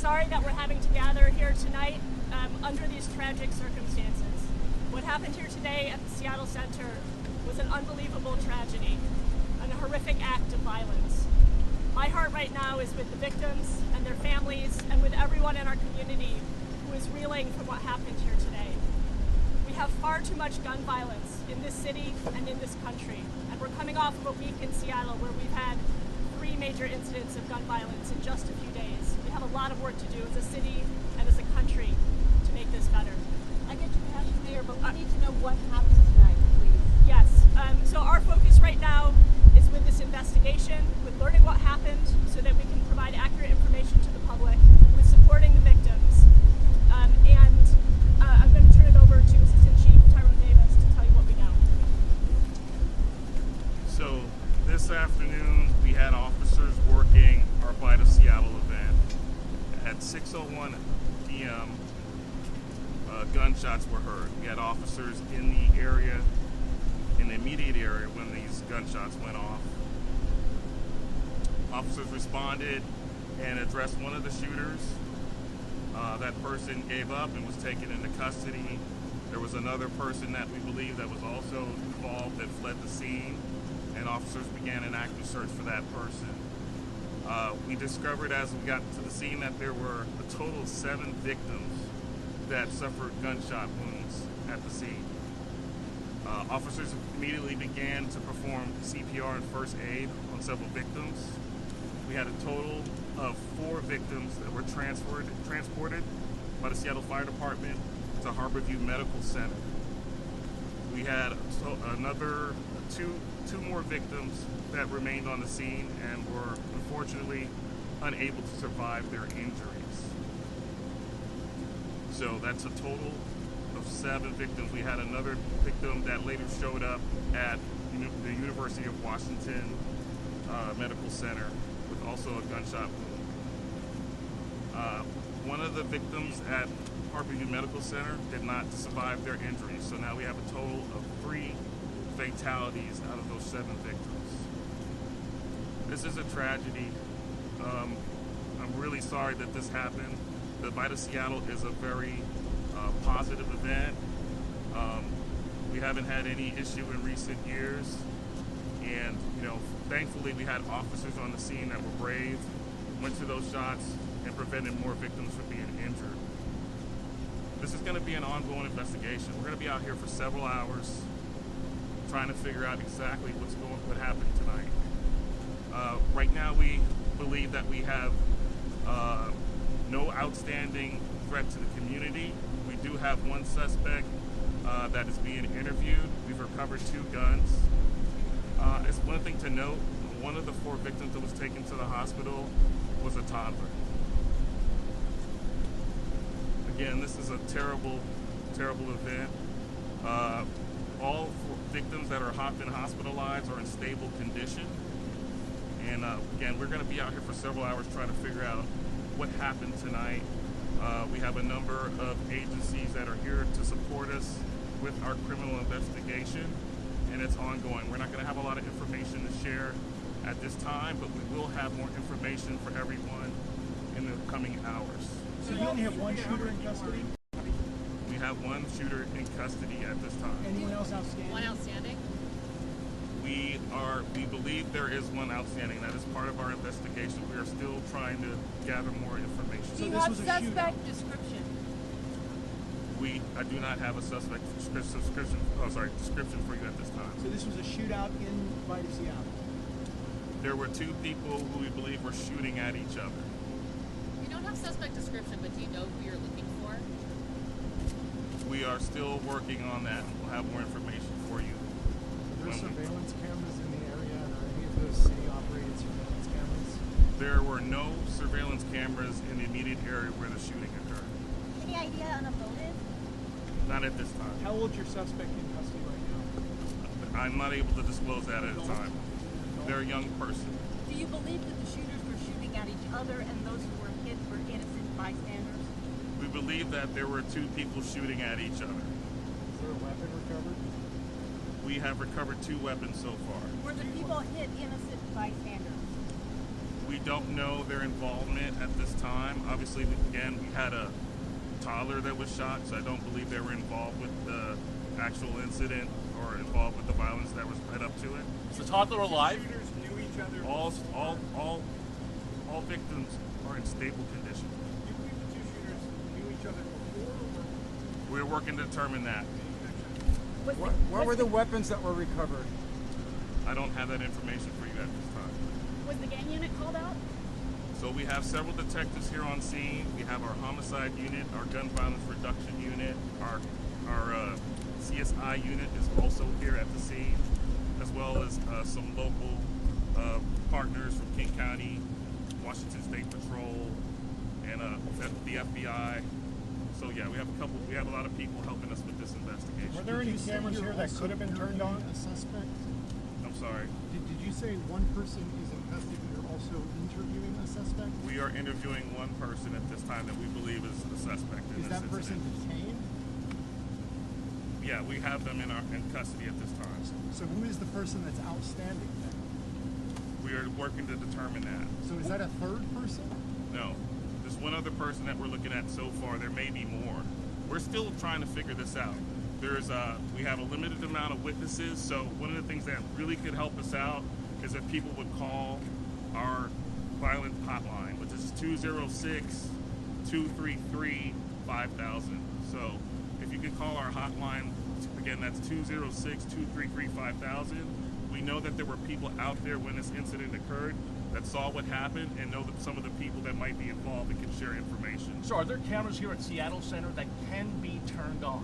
sorry that we're having to gather here tonight under these tragic circumstances. What happened here today at the Seattle Center was an unbelievable tragedy and a horrific act of violence. My heart right now is with the victims and their families and with everyone in our community who is reeling from what happened here today. We have far too much gun violence in this city and in this country, and we're coming off of a week in Seattle where we've had 3 major incidents of gun violence in just a few days. We have a lot of work to do as a city and as a country to make this better. I get your passion, Mayor, but we need to know what happened tonight, please. Yes, so our focus right now is with this investigation, with learning what happened so that we can provide accurate information to the public, with supporting the victims. I'm going to turn it over to Assistant Chief Tyrone Davis to tell you what we know. So this afternoon we had officers working our Fight of Seattle event. At 6:01 p.m. Gunshots were heard. We had officers in the area, in the immediate area when these gunshots went off. Officers responded and addressed one of the shooters. That person gave up and was taken into custody. There was another person that we believe that was also involved that fled the scene, and officers began an active search for that person. We discovered as we got to the scene that there were a total of 7 victims that suffered gunshot wounds at the scene. Officers immediately began to perform CPR and first aid on several victims. We had a total of 4 victims that were transported by the Seattle Fire Department to Harborview Medical Center. We had another two more victims that remained on the scene and were unfortunately unable to survive their injuries. So that's a total of 7 victims. We had another victim that later showed up at the University of Washington Medical Center with also a gunshot wound. One of the victims at Harborview Medical Center did not survive their injuries, so now we have a total of 3 fatalities out of those 7 victims. This is a tragedy. I'm really sorry that this happened. The Fight of Seattle is a very positive event. We haven't had any issue in recent years, and thankfully we had officers on the scene that were brave, went to those shots, and prevented more victims from being injured. This is going to be an ongoing investigation. We're going to be out here for several hours trying to figure out exactly what happened tonight. Right now we believe that we have no outstanding threat to the community. We do have one suspect that is being interviewed. We've recovered 2 guns. It's one thing to note, one of the 4 victims that was taken to the hospital was a toddler. Again, this is a terrible, terrible event. All 4 victims that are been hospitalized are in stable condition. And again, we're going to be out here for several hours trying to figure out what happened tonight. We have a number of agencies that are here to support us with our criminal investigation, and it's ongoing. We're not going to have a lot of information to share at this time, but we will have more information for everyone in the coming hours. So you only have 1 shooter in custody? We have 1 shooter in custody at this time. Anyone else outstanding? 1 outstanding? We believe there is 1 outstanding. That is part of our investigation. We are still trying to gather more information. Do you have suspect description? I do not have a suspect description for you at this time. So this was a shootout in Fight of Seattle? There were 2 people who we believe were shooting at each other. You don't have suspect description, but do you know who you're looking for? We are still working on that. We'll have more information for you. Are there surveillance cameras in the area, and are any of those city-operated surveillance cameras? There were no surveillance cameras in the immediate area where the shooting occurred. Any idea on a motive? Not at this time. How old's your suspect in custody right now? I'm not able to disclose that at a time. They're a young person. Do you believe that the shooters were shooting at each other and those who were hit were innocent bystanders? We believe that there were 2 people shooting at each other. Is there a weapon recovered? We have recovered 2 weapons so far. Were the people hit innocent bystanders? We don't know their involvement at this time. Obviously, again, we had a toddler that was shot, so I don't believe they were involved with the actual incident or involved with the violence that was led up to it. Is the toddler alive? Shooters knew each other. All victims are in stable condition. Do you believe the two shooters knew each other before or We're working to determine that. Was What were the weapons that were recovered? I don't have that information for you at this time. Was the gang unit called out? So we have several detectives here on scene. We have our homicide unit, our gun violence reduction unit, our CSI unit is also here at the scene, as well as some local partners from King County, Washington State Patrol, and the FBI. So yeah, we have a lot of people helping us with this investigation. were there any cameras here that could have been turned on? A suspect? I'm sorry. Did you say one person is in custody, but you're also interviewing a suspect? We are interviewing one person at this time that we believe is the suspect in Is this that person incident. detained? Yeah, we have them in custody at this time. So who is the person that's outstanding then? We are working to determine that. So is that a third person? No, there's one other person that we're looking at so far. There may be more. We're still trying to figure this out. We have a limited amount of witnesses, so one of the things that really could help us out is if people would call our violence hotline, which is 206-233-5000. So if you could call our hotline, again, that's 206-233-5000. We know that there were people out there when this incident occurred that saw what happened and know that some of the people that might be involved and can share information. So are there cameras here at Seattle Center that can be turned on?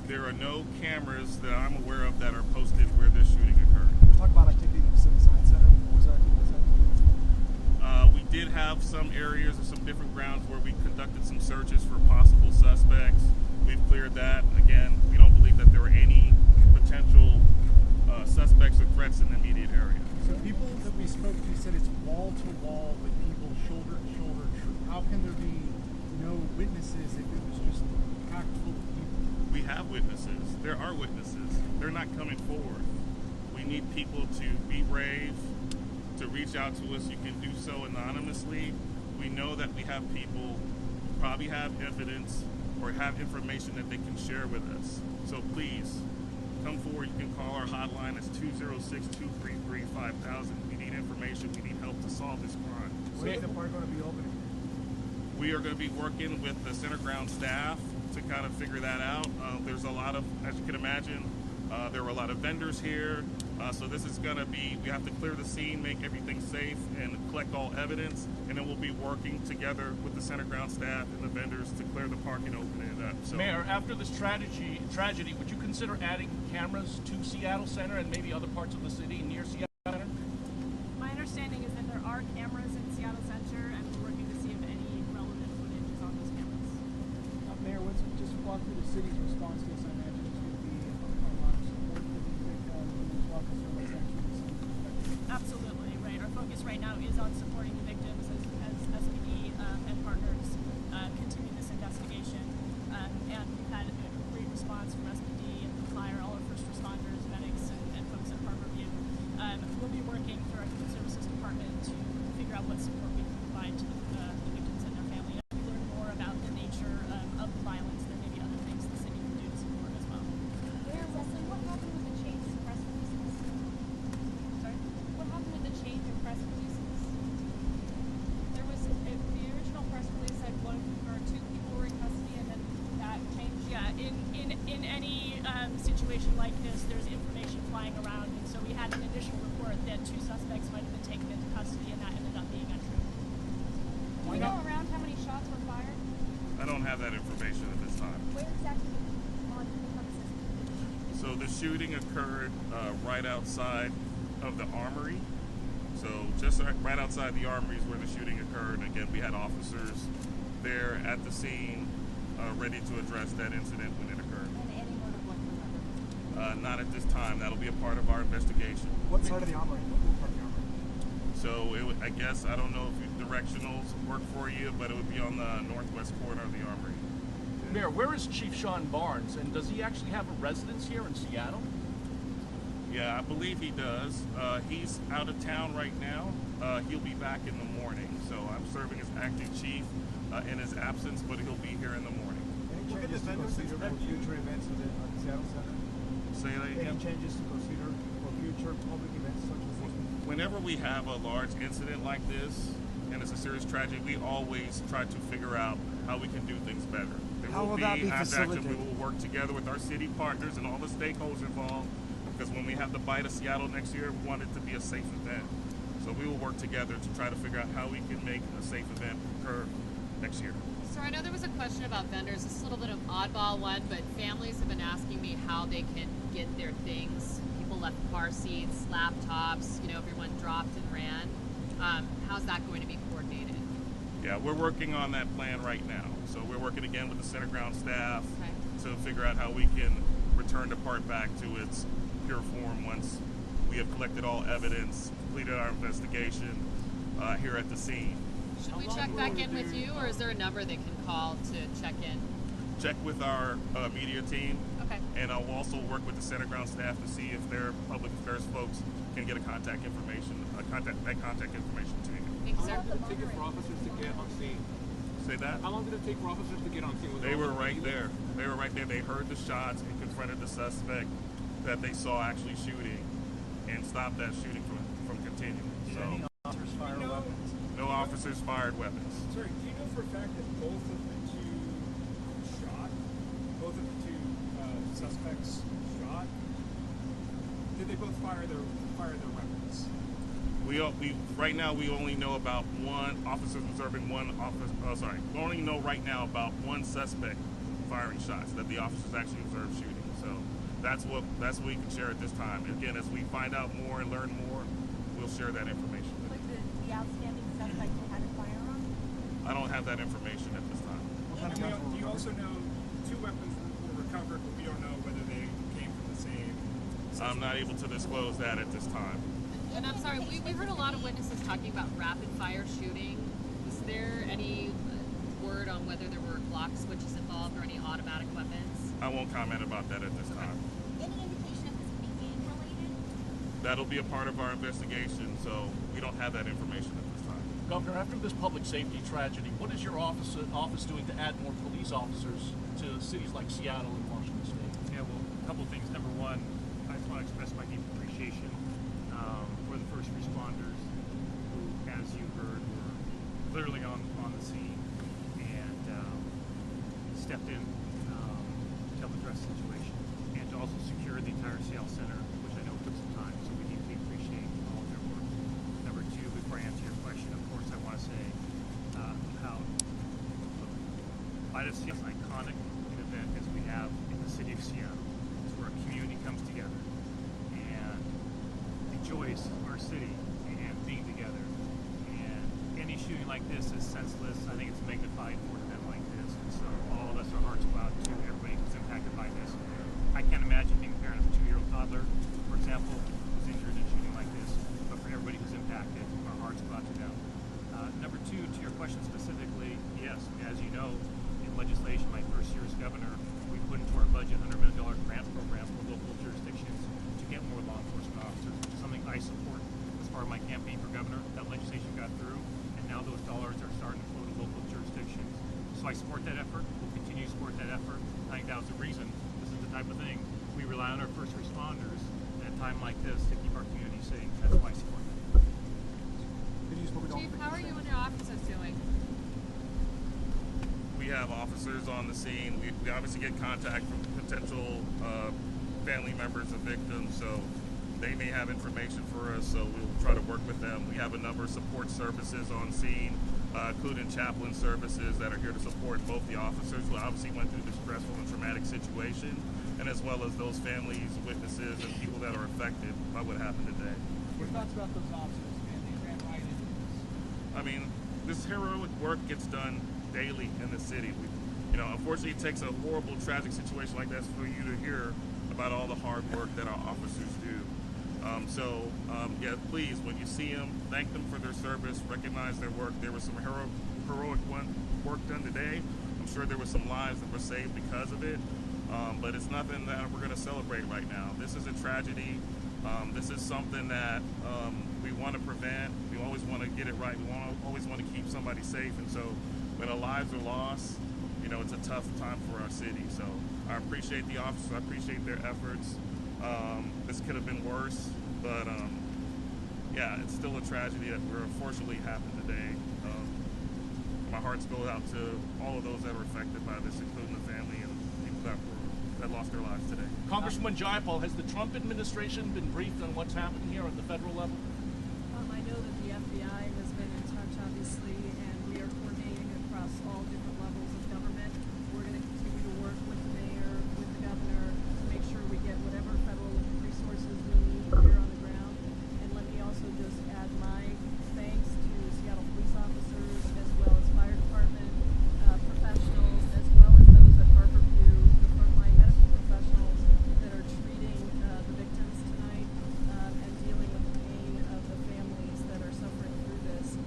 There are no cameras that I'm aware of that are posted where this shooting occurred. We're talking about activity in the Civic Science Center. What was our activity? We did have some areas or some different grounds where we conducted some searches for possible suspects. We've cleared that. Again, we don't believe that there were any potential suspects or threats in the immediate area. So people that we spoke to said it's wall to wall with people shoulder to shoulder. How can there be no witnesses if it was just packed full of people? We have witnesses. There are witnesses. They're not coming forward. We need people to be brave, to reach out to us. You can do so anonymously. We know that we have people who probably have evidence or have information that they can share with us. So please, come forward. You can call our hotline. It's 206-233-5000. We need information. We need help to solve this crime. When is the park going to be opening? We are going to be working with the Center Ground staff to kind of figure that out. There's a lot of, as you can imagine, there were a lot of vendors here. So this is going to be, we have to clear the scene, make everything safe, and collect all evidence. And then we'll be working together with the Center Ground staff and the vendors to clear the park and open it up. So, Mayor, after this tragedy, would you consider adding cameras to Seattle Center and maybe other parts of the city near Seattle Center? My understanding is that there are cameras in Seattle Center, and we're working to see if any relevant footage is on those cameras. Mayor, let's just walk through the city's response to this. I imagine it's going to be a lot of support for these victims. Just walk us through what's actually the city's perspective. Absolutely, right. Our focus right now is on supporting the victims as SPD and partners continue this investigation. And we've had a great response from SPD and fire, all our first responders, medics, and folks at Harborview. We'll be working through our human services department to figure out what support we can provide to the victims and their family. We learn more about the nature of the violence than maybe other things the city can do to support as well. Mayor Wesley, what happened with the change in press releases? Sorry? What happened with the change in press releases? There was the original press release said one or two people were in custody, and then that changed. Yeah, in any situation like this, there's information flying around, and so we had an initial report that two suspects might have been taken into custody, and that ended up being untrue. Do we know around how many shots were fired? I don't have that information at this time. Where exactly on the premises? So the shooting occurred right outside of the Armory. So just right outside the Armory is where the shooting occurred. And again, we had officers there at the scene ready to address that incident when it occurred. And anyone of what number? Not at this time. That'll be a part of our investigation. What side of the armory? What part of the armory? So I guess, I don't know if directionals work for you, but it would be on the northwest corner of the Armory. Mayor, where is Chief Sean Barnes, and does he actually have a residence here in Seattle? Yeah, I believe he does. He's out of town right now. He'll be back in the morning. So I'm serving as acting chief in his absence, but he'll be here in the morning. Any changes to consider for future events in the Seattle Center? Say that Any again? changes to consider for future public events such as this one? Whenever we have a large incident like this, and it's a serious tragedy, we always try to figure out how we can do things better. There How will that be after action. We facilitated? will work together with our city partners and all the stakeholders involved, because when we have the Bite of Seattle next year, we want it to be a safe event. So we will work together to try to figure out how we can make a safe event occur next year. So I know there was a question about vendors. This is a little bit of oddball one, but families have been asking me how they can get their things. People left car seats, laptops, everyone dropped and ran. How's that going to be coordinated? Yeah, we're working on that plan right now. So we're working again with the center ground staff to figure out how we can return the park back to its pure form once we have collected all evidence, completed our investigation here at the scene. Should we check back in with you, or is there a number they can call to check in? Check with our media team, Okay. and I'll also work with the center ground staff to see if their public affairs folks can get contact information to you. Thank you, sir. How long did it take for officers to get on scene? Say that? How long did it take for officers to get on scene? They were right there. They were right there. They heard the shots and confronted the suspect that they saw actually shooting and stopped that shooting from continuing. So Officers fire weapons. no officers fired weapons. Sorry, do you know for a fact that both of the two shot? Both of the two suspects shot? Did they both fire their weapons? We right now we only know about one officer observing one officer. We only know right now about one suspect firing shots that the officers actually observed shooting. So that's what we can share at this time. Again, as we find out more and learn more, we'll share that information with Was you. the outstanding suspect who had a firearm? I don't have that information at this time. Do you also know two weapons were recovered, but we don't know whether they came from the same? I'm not able to disclose that at this time. And I'm sorry, we heard a lot of witnesses talking about rapid fire shooting. Was there any word on whether there were Glock switches involved or any automatic weapons? I won't comment about that at this time. Any indication of this being gang related? That'll be a part of our investigation, so we don't have that information at this time. Governor, after this public safety tragedy, what is your office doing to add more police officers to cities like Seattle and Washington State? Yeah, well, a couple of things. Number one, I just want to express my deep appreciation for the first responders who, as you heard, were literally on the scene and stepped in to help address the situation and to also secure the entire Seattle Center, which I know took some time, so we deeply appreciate all of their work. Number two, before I answer your question, of course, I want to say how Bite of Seattle is an iconic event as we have in the city of Seattle. It's where a community comes together and enjoys our city and being together. And any shooting like this is senseless. I think it's magnified for an event like this. And so all of us, our hearts go out to everybody who's impacted by this. I can't imagine being a parent of a 2-year-old toddler, for example, who's injured in shooting like this. But for everybody who's impacted, our hearts go out to them. Number two, to your question specifically, yes, as you know, in legislation, my first year as governor, we put into our budget $100 million grant program for local jurisdictions to get more law enforcement officers, which is something I support as part of my campaign for governor. That legislation got through, and now those dollars are starting to flow to local jurisdictions. So I support that effort. We'll continue to support that effort. I think that was the reason. This is the type of thing we rely on our first responders at a time like this to keep our community safe. That's why I support that. Chief, how are you and your officers doing? We have officers on the scene. We obviously get contact from potential family members of victims, so they may have information for us, so we'll try to work with them. We have a number of support services on scene, including chaplain services that are here to support both the officers who obviously went through this stressful and traumatic situation, and as well as those families, witnesses, and people that are affected by what happened today. Your thoughts about those officers, man? They ran right into this. I mean, this heroic work gets done daily in the city. Unfortunately, it takes a horrible, tragic situation like that for you to hear about all the hard work that our officers do. Yeah, please, when you see them, thank them for their service, recognize their work. There was some heroic work done today. I'm sure there were some lives that were saved because of it, but it's nothing that we're going to celebrate right now. This is a tragedy. This is something that we want to prevent. We always want to get it right. We always want to keep somebody safe. And so when our lives are lost, you know, it's a tough time for our city. So I appreciate the officers. I appreciate their efforts. This could have been worse, but yeah, it's still a tragedy that unfortunately happened today. My hearts go out to all of those that were affected by this, including the family and people that lost their lives today. Congressman Jayapal, has the Trump administration been briefed on what's happening here at the federal level? I know that the FBI has been in touch, obviously, and we are coordinating across all different levels of government. We're going to continue to work with the mayor, with the governor, to make sure we get whatever federal resources we need here on the ground. And let me also just add my thanks to Seattle police officers, as well as fire department professionals, as well as those at Harborview, the frontline medical professionals that are treating the victims tonight and dealing with the pain of the families that are suffering through this. We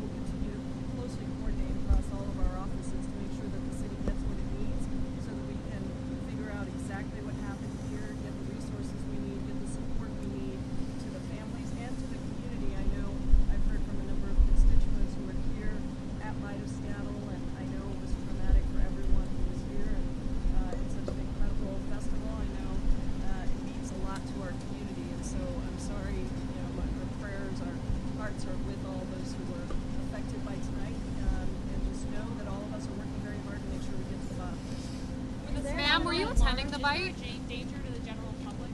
will continue to closely coordinate across all of our offices to make sure that the city gets what it needs so that we can figure out exactly what happened here, get the resources we need, get the support we need to the families and to the community. I know I've heard from a number of constituents who are here at Light of Seattle, and I know it was traumatic for everyone who was here, and it's such an incredible festival. I know it means a lot to our community, and so I'm sorry, you know, but our prayers, our hearts are with all those who were affected by tonight, and just know that all of us are working very hard to make sure we get to the bottom of this. Ma'am, were you attending the bite? Danger to the general public?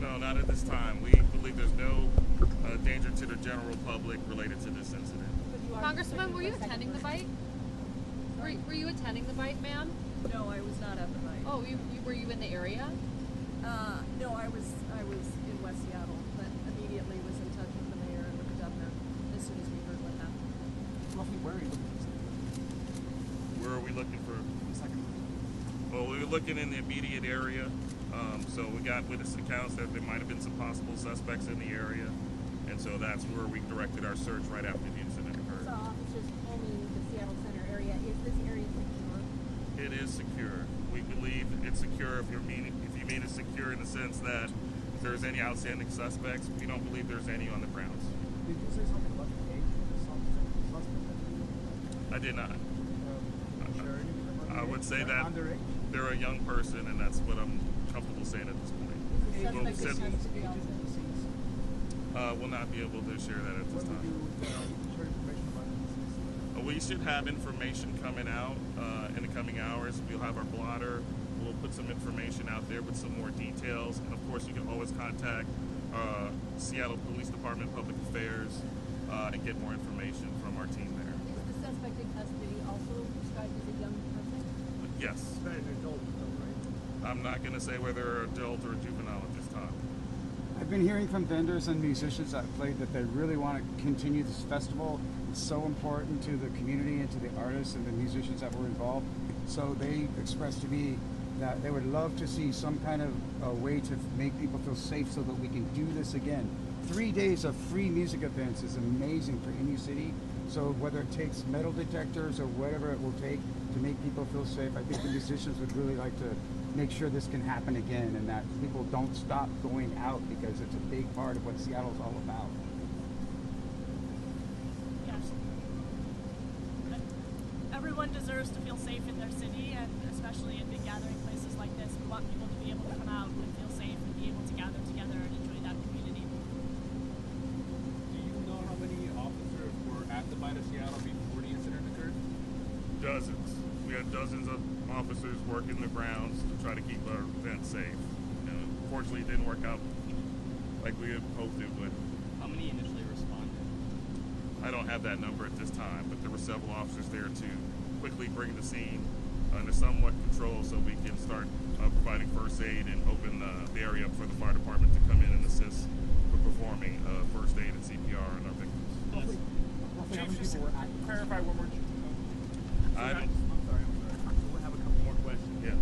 No, not at this time. We believe there's no danger to the general public related to this incident. Congressman, were you attending the bite? Were you attending the bite, ma'am? No, I was not at the bite. Oh, were you in the area? No, I was in West Seattle, but immediately was in touch with the mayor and with the governor as soon as we heard what happened. Roughly where are you looking for? Where are we looking for? The second. Well, we were looking in the immediate area. So we got witness accounts that there might have been some possible suspects in the area. And so that's where we directed our search right after the incident occurred. So officers combing the Seattle Center area. Is this area secure? It is secure. We believe it's secure if you mean it's secure in the sense that if there's any outstanding suspects, we don't believe there's any on the grounds. Did you say something about the age of the suspect? I did not. Sure, I would say that underage? they're a young person, and that's what I'm comfortable saying at this point. Is the Well, suspect said- deceased to be also? We'll not be able to share that at this When would time. you share information about the We should have information coming out in the coming hours. We'll have our blotter. We'll put some information out there with some more details. And of course, you can always contact Seattle Police Department Public Affairs and get more information from our team there. Is the suspect in custody also described as a young person? Yes. An adult, though, right? I'm not going to say whether they're adult or juvenile at this time. I've been hearing from vendors and musicians that played that they really want to continue this festival. It's so important to the community and to the artists and the musicians that were involved. So they expressed to me that they would love to see some kind of way to make people feel safe so that we can do this again. 3 days of free music events is amazing for any city. So whether it takes metal detectors or whatever it will take to make people feel safe, I think the musicians would really like to make sure this can happen again and that people don't stop going out because it's a big part of what Seattle's all about. Yes. Everyone deserves to feel safe in their city, and especially in big gathering places like this. We want people to be able to come out and feel safe and be able to gather together and enjoy that community. Do you know how many officers were at the Bite of Seattle before the incident occurred? Dozens. We had dozens of officers working the grounds to try to keep our event safe. And unfortunately, it didn't work out like we had hoped it would. How many initially responded? I don't have that number at this time, but there were several officers there to quickly bring the scene under somewhat control so we can start providing first aid and open the area up for the fire department to come in and assist with performing first aid and CPR on our victims. Roughly how many people were at the Clarify one more. I don't, I'm sorry. We'll have a couple more questions. Yeah.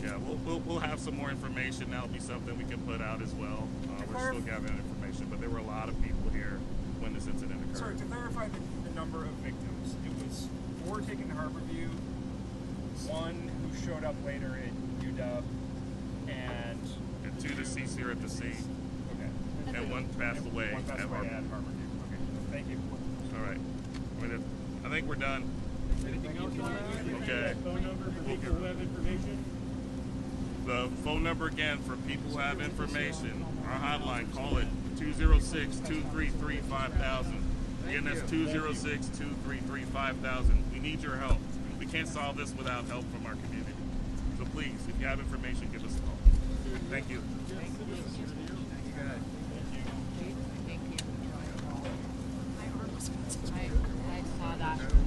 Yeah, we'll have some more information. That'll be something we can put out as well. We're still gathering information, but there were a lot of people here when this incident occurred. Sorry, to clarify the number of victims, it was 4 taken to Harborview, 1 who showed up later at UW, and deceased here at the scene, Okay. and one passed away One passed at away Harper. at Harper. Okay. Thank you. All right. I think we're done. Anything else you want to add? Okay. Phone number for people who have information? The phone number again for people who have information, our hotline, call it 206-233-5000. Again, that's 206-233-5000. We need your help. We can't solve this without help from our community. So please, if you have information, give us a call. Thank you.